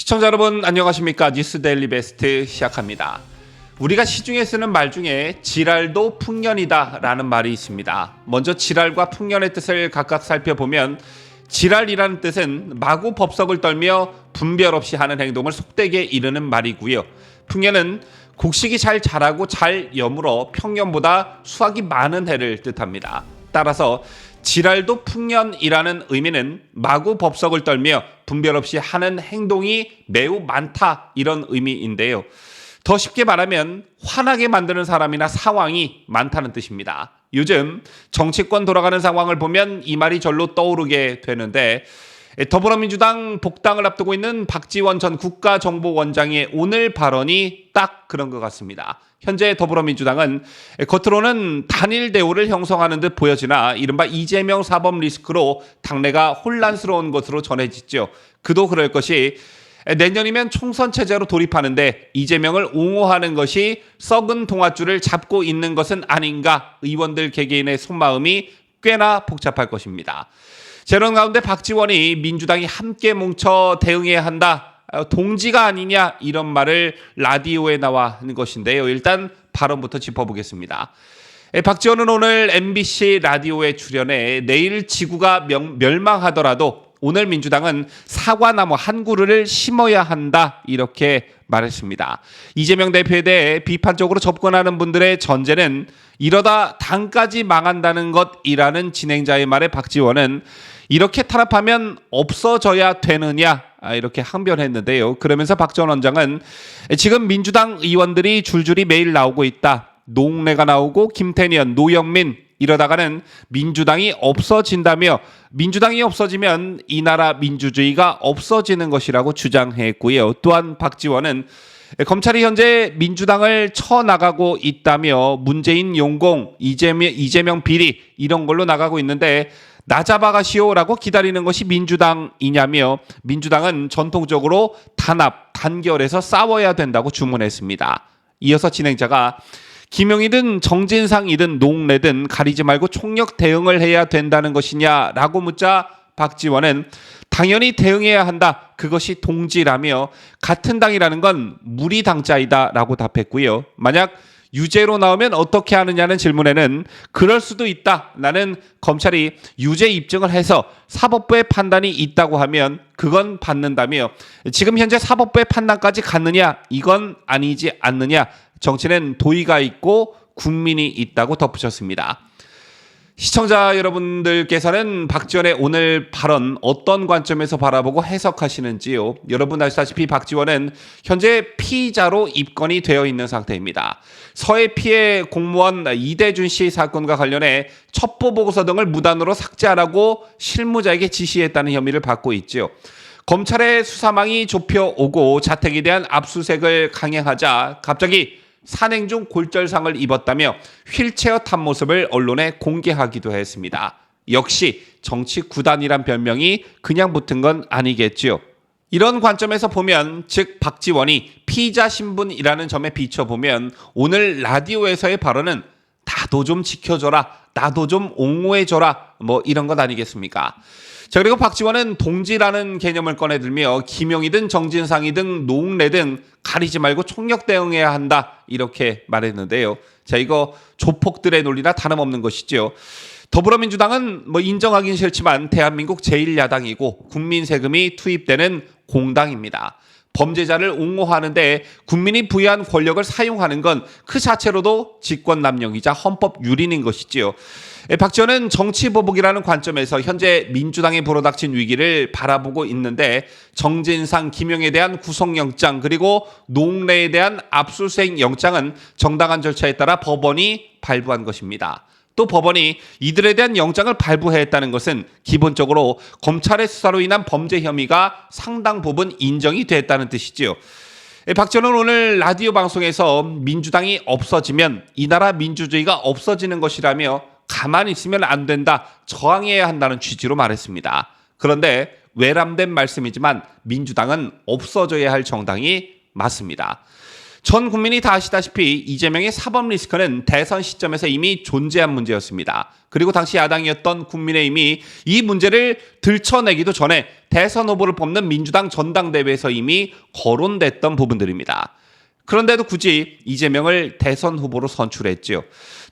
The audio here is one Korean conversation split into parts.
시청자 여러분 안녕하십니까? 뉴스 데일리 베스트 시작합니다. 우리가 시중에 쓰는 말 중에 지랄도 풍년이다 라는 말이 있습니다. 먼저 지랄과 풍년의 뜻을 각각 살펴보면 지랄이라는 뜻은 마구 법석을 떨며 분별 없이 하는 행동을 속되게 이르는 말이고요. 풍년은 곡식이 잘 자라고 잘 여물어 평년보다 수확이 많은 해를 뜻합니다. 따라서 지랄도 풍년이라는 의미는 마구 법석을 떨며 분별 없이 하는 행동이 매우 많다 이런 의미인데요. 더 쉽게 말하면 화나게 만드는 사람이나 상황이 많다는 뜻입니다. 요즘 정치권 돌아가는 상황을 보면 이 말이 절로 떠오르게 되는데 더불어민주당 복당을 앞두고 있는 박지원 전 국가정보원장의 오늘 발언이 딱 그런 것 같습니다. 현재 더불어민주당은 겉으로는 단일 대우를 형성하는 듯 보여지나 이른바 이재명 사법 리스크로 당내가 혼란스러운 것으로 전해지죠. 그도 그럴 것이 내년이면 총선 체제로 돌입하는데 이재명을 옹호하는 것이 썩은 동아줄을 잡고 있는 것은 아닌가 의원들 개개인의 속마음이 꽤나 복잡할 것입니다. 재론 가운데 박지원이 민주당이 함께 뭉쳐 대응해야 한다. 동지가 아니냐 이런 말을 라디오에 나와 하는 것인데요. 일단 발언부터 짚어보겠습니다. 박지원은 오늘 MBC 라디오에 출연해 내일 지구가 멸망하더라도 오늘 민주당은 사과나무 한 그루를 심어야 한다 이렇게 말했습니다. 이재명 대표에 대해 비판적으로 접근하는 분들의 전제는 이러다 당까지 망한다는 것이라는 진행자의 말에 박지원은 이렇게 탄압하면 없어져야 되느냐 이렇게 항변했는데요. 그러면서 박지원 원장은 지금 민주당 의원들이 줄줄이 매일 나오고 있다. 노웅래가 나오고 김태년, 노영민 이러다가는 민주당이 없어진다며 민주당이 없어지면 이 나라 민주주의가 없어지는 것이라고 주장했고요. 또한 박지원은 검찰이 현재 민주당을 쳐나가고 있다며 문재인 용공, 이재명 비리 이런 걸로 나가고 있는데 나 잡아가시오라고 기다리는 것이 민주당이냐며 민주당은 전통적으로 단합, 단결해서 싸워야 된다고 주문했습니다. 이어서 진행자가 김영희든 정진상이든 노웅래든 가리지 말고 총력 대응을 해야 된다는 것이냐라고 묻자 박지원은 당연히 대응해야 한다. 그것이 동지라며 같은 당이라는 건 무리당자이다라고 답했고요. 만약 유죄로 나오면 어떻게 하느냐는 질문에는 그럴 수도 있다. 나는 검찰이 유죄 입증을 해서 사법부의 판단이 있다고 하면 그건 받는다며 지금 현재 사법부의 판단까지 갔느냐 이건 아니지 않느냐. 정치는 도의가 있고 국민이 있다고 덧붙였습니다. 시청자 여러분들께서는 박지원의 오늘 발언 어떤 관점에서 바라보고 해석하시는지요? 여러분 아시다시피 박지원은 현재 피의자로 입건이 되어 있는 상태입니다. 서해 피해 공무원 이대준 씨 사건과 관련해 첩보 보고서 등을 무단으로 삭제하라고 실무자에게 지시했다는 혐의를 받고 있죠. 검찰의 수사망이 좁혀오고 자택에 대한 압수수색을 강행하자 갑자기 산행 중 골절상을 입었다며 휠체어 탄 모습을 언론에 공개하기도 했습니다. 역시 정치 구단이란 별명이 그냥 붙은 건 아니겠죠. 이런 관점에서 보면 즉 박지원이 피의자 신분이라는 점에 비춰보면 오늘 라디오에서의 발언은 나도 좀 지켜줘라, 나도 좀 옹호해줘라 뭐 이런 것 아니겠습니까? 자, 그리고 박지원은 동지라는 개념을 꺼내들며 김영희든 정진상이든 노웅래든 가리지 말고 총력 대응해야 한다 이렇게 말했는데요. 자, 이거 조폭들의 논리나 다름없는 것이죠. 더불어민주당은 뭐 인정하긴 싫지만 대한민국 제1야당이고 국민 세금이 투입되는 공당입니다. 범죄자를 옹호하는데 국민이 부여한 권력을 사용하는 건 그 자체로도 직권남용이자 헌법 유린인 것이지요. 박지원은 정치보복이라는 관점에서 현재 민주당에 불어닥친 위기를 바라보고 있는데 정진상, 김영희에 대한 구속영장 그리고 노웅래에 대한 압수수색 영장은 정당한 절차에 따라 법원이 발부한 것입니다. 또 법원이 이들에 대한 영장을 발부했다는 것은 기본적으로 검찰의 수사로 인한 범죄 혐의가 상당 부분 인정이 됐다는 뜻이지요. 박지원은 오늘 라디오 방송에서 민주당이 없어지면 이 나라 민주주의가 없어지는 것이라며 가만히 있으면 안 된다, 저항해야 한다는 취지로 말했습니다. 그런데 외람된 말씀이지만 민주당은 없어져야 할 정당이 맞습니다. 전 국민이 다 아시다시피 이재명의 사법 리스크는 대선 시점에서 이미 존재한 문제였습니다. 그리고 당시 야당이었던 국민의힘이 이 문제를 들춰내기도 전에 대선 후보를 뽑는 민주당 전당대회에서 이미 거론됐던 부분들입니다. 그런데도 굳이 이재명을 대선 후보로 선출했지요.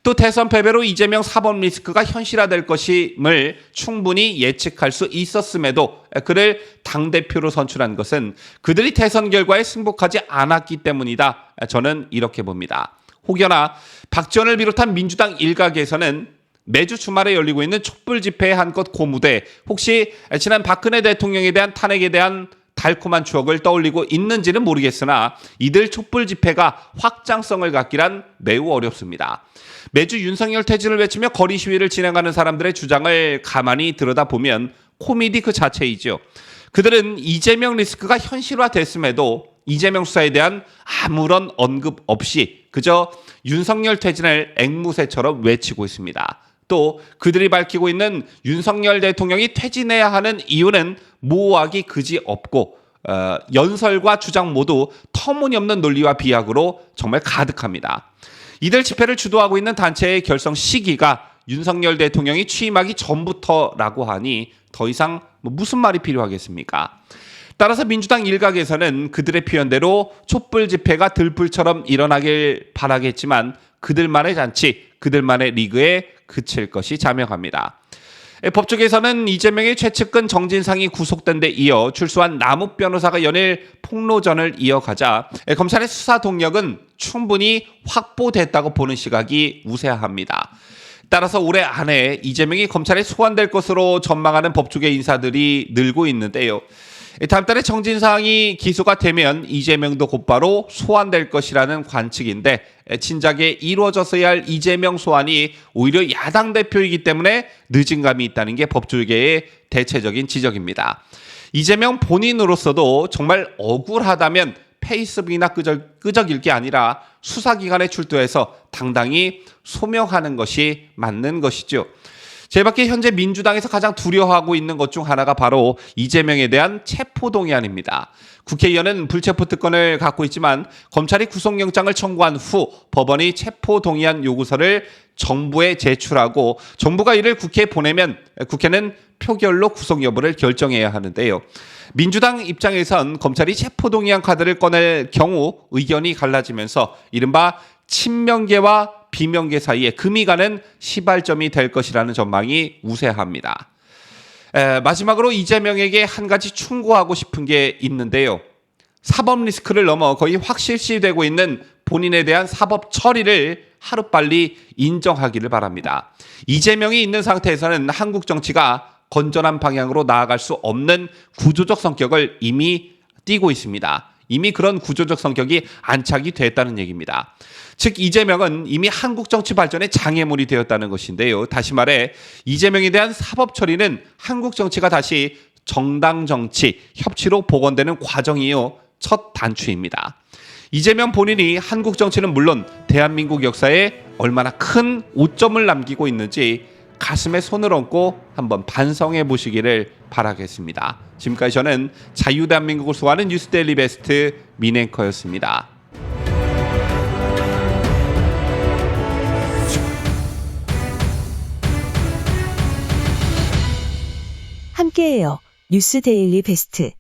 또 대선 패배로 이재명 사법 리스크가 현실화될 것임을 충분히 예측할 수 있었음에도 그를 당대표로 선출한 것은 그들이 대선 결과에 승복하지 않았기 때문이다. 저는 이렇게 봅니다. 혹여나 박지원을 비롯한 민주당 일각에서는 매주 주말에 열리고 있는 촛불 집회의 한껏 고무돼 혹시 지난 박근혜 대통령에 대한 탄핵에 대한 달콤한 추억을 떠올리고 있는지는 모르겠으나 이들 촛불 집회가 확장성을 갖기란 매우 어렵습니다. 매주 윤석열 퇴진을 외치며 거리 시위를 진행하는 사람들의 주장을 가만히 들여다보면 코미디 그 자체이죠. 그들은 이재명 리스크가 현실화됐음에도 이재명 수사에 대한 아무런 언급 없이 그저 윤석열 퇴진을 앵무새처럼 외치고 있습니다. 또 그들이 밝히고 있는 윤석열 대통령이 퇴진해야 하는 이유는 모호하기 그지없고 연설과 주장 모두 터무니없는 논리와 비약으로 정말 가득합니다. 이들 집회를 주도하고 있는 단체의 결성 시기가 윤석열 대통령이 취임하기 전부터라고 하니 더 이상 무슨 말이 필요하겠습니까? 따라서 민주당 일각에서는 그들의 표현대로 촛불 집회가 들불처럼 일어나길 바라겠지만 그들만의 잔치, 그들만의 리그에 그칠 것이 자명합니다. 법조계에서는 이재명의 최측근 정진상이 구속된 데 이어 출소한 남욱 변호사가 연일 폭로전을 이어가자 검찰의 수사 동력은 충분히 확보됐다고 보는 시각이 우세합니다. 따라서 올해 안에 이재명이 검찰에 소환될 것으로 전망하는 법조계 인사들이 늘고 있는데요. 다음 달에 정진상이 기소가 되면 이재명도 곧바로 소환될 것이라는 관측인데 진작에 이루어졌어야 할 이재명 소환이 오히려 야당 대표이기 때문에 늦은 감이 있다는 게 법조계의 대체적인 지적입니다. 이재명 본인으로서도 정말 억울하다면 페이스북이나 끄적일 게 아니라 수사기관에 출두해서 당당히 소명하는 것이 맞는 것이죠. 제밖에 현재 민주당에서 가장 두려워하고 있는 것 중 하나가 바로 이재명에 대한 체포동의안입니다. 국회의원은 불체포 특권을 갖고 있지만 검찰이 구속영장을 청구한 후 법원이 체포동의안 요구서를 정부에 제출하고 정부가 이를 국회에 보내면 국회는 표결로 구속 여부를 결정해야 하는데요. 민주당 입장에선 검찰이 체포동의안 카드를 꺼낼 경우 의견이 갈라지면서 이른바 친명계와 비명계 사이에 금이 가는 시발점이 될 것이라는 전망이 우세합니다. 마지막으로 이재명에게 한 가지 충고하고 싶은 게 있는데요. 사법 리스크를 넘어 거의 확실시되고 있는 본인에 대한 사법 처리를 하루빨리 인정하기를 바랍니다. 이재명이 있는 상태에서는 한국 정치가 건전한 방향으로 나아갈 수 없는 구조적 성격을 이미 띠고 있습니다. 이미 그런 구조적 성격이 안착이 됐다는 얘기입니다. 즉 이재명은 이미 한국 정치 발전의 장애물이 되었다는 것인데요. 다시 말해 이재명에 대한 사법 처리는 한국 정치가 다시 정당 정치, 협치로 복원되는 과정이요. 첫 단추입니다. 이재명 본인이 한국 정치는 물론 대한민국 역사에 얼마나 큰 오점을 남기고 있는지 가슴에 손을 얹고 한번 반성해 보시기를 바라겠습니다. 지금까지 저는 자유대한민국을 소화하는 뉴스데일리 베스트 민앵커였습니다. 함께해요. 뉴스데일리 베스트.